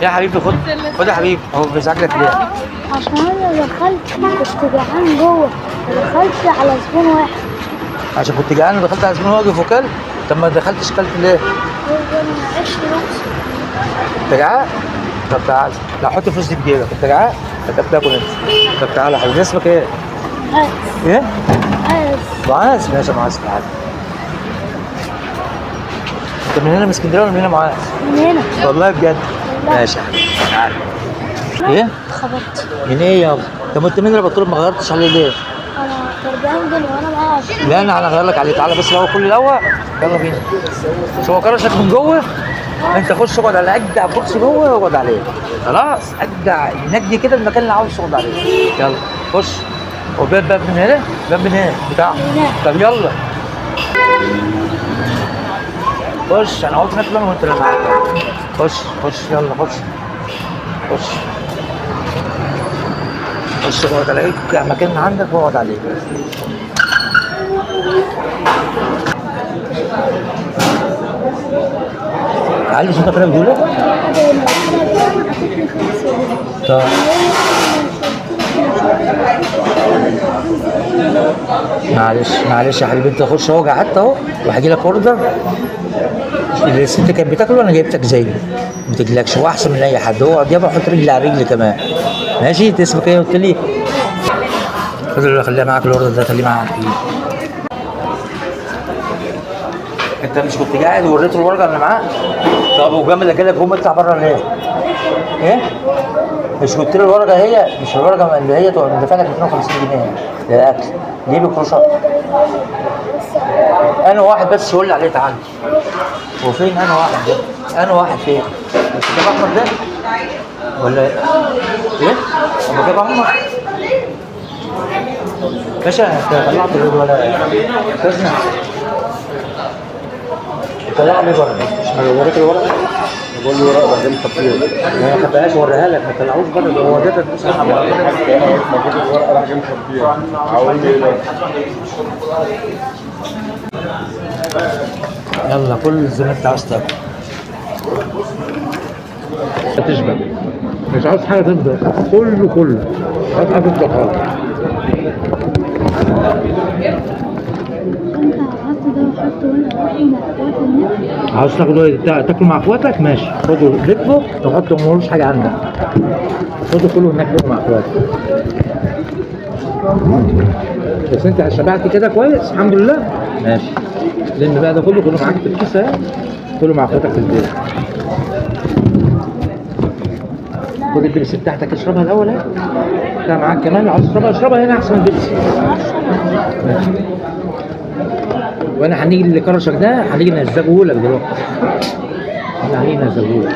يا حبيبي خد خد يا حبيبي، هو بيزعج لك ليه؟ عشان انا دخلت كنت جعان جوه، دخلت على زبون واحد. عشان كنت جعان ودخلت على زبون واقف وكل؟ طب ما دخلتش كلت ليه؟ هو انا معيش فلوس. انت جعان؟ طب تعالى، لا حط فلوس دي في جيبك، انت جعان؟ انت بتاكل انت. طب تعالى يا حبيبي، اسمك ايه؟ معاذ. ايه؟ معاذ. معاذ، ماشي يا معاذ، تعالى. انت من هنا من اسكندريه ولا من هنا معاذ؟ من هنا. والله بجد؟ والله. ماشي يا حبيبي، تعالى. ايه؟ اتخبطت. من ايه يابا؟ طب انت مين اللي بطلب ما غيرتش عليه ليه؟ انا 40 جنيه وانا معايا 20. لا انا هغير لك عليه، تعالى بس الاول كل الاول. يلا بينا. مش هو كرشك من جوه؟ انت خش اقعد على اجدع كرسي جوه واقعد عليه. خلاص اجدع نجي كده المكان اللي عاوز تقعد عليه. يلا خش. هو باب من هنا؟ باب من هنا بتاع. طب يلا. خش، انا قلت ناكل انا وانت اللي معاك. خش يلا خش. خش. خش اقعد على اجدع مكان عندك واقعد عليه. علي صوتك كده بتقول ايه؟ طب معلش يا حبيبي، انت خش اهو، قعدت اهو وهجي لك اوردر. الست كانت بتاكل وانا جايبتك زيه، ما تقلقش، هو احسن من اي حد. هو يابا حط رجلي على رجلي كمان. ماشي، انت اسمك ايه قلت لي؟ خليها معاك الاوردر ده، خليه معاك. انت مش كنت قاعد ووريته الورقه اللي معاه؟ طب وجنب اللي جالك هم اطلع بره ليه؟ ايه؟ مش قلت له الورقه هي مش الورقه اللي هي دافع لك 250 جنيه للاكل، ليه بكروشات؟ انا واحد بس يقول لي عليه تعالى. هو فين انا واحد ده؟ انا واحد فين؟ مش جاب احمر ده؟ ولا ايه؟ هو جاب احمر؟ باشا انت طلعت الواد ولا كذا؟ طلع لي بره، مش وريك الورقه؟ بقول له ورقه بعدين خطيه. ما خدتهاش وريها لك، ما طلعوش بره، هو اديتك فلوس يا حبيبي. موجود الورقه راح جاي مخبيها. عاوزني ايه؟ يلا كل زي ما انت عاوز تاكل. تشبع، مش عاوز حاجه تفضل، كله عاوز حاجه تفضل خالص. عاوز تاكله مع اخواتك ماشي، خدوا لفه تحطوا ملوش حاجه عندك، خدوا كله هناك مع اخواتك. بس انت شبعت كده كويس الحمد لله. ماشي، لان بقى ده كله معاك في الكيس اهي، كله مع اخواتك في البيت. خد البيبسي بتاعتك اشربها الاول اهي. انت معاك كمان عاوز تشربها اشربها هنا احسن من البيبسي. ماشي. وانا هنيجي اللي كرشك ده هنيجي نزقه لك دلوقتي. احنا هنيجي نزقه لك.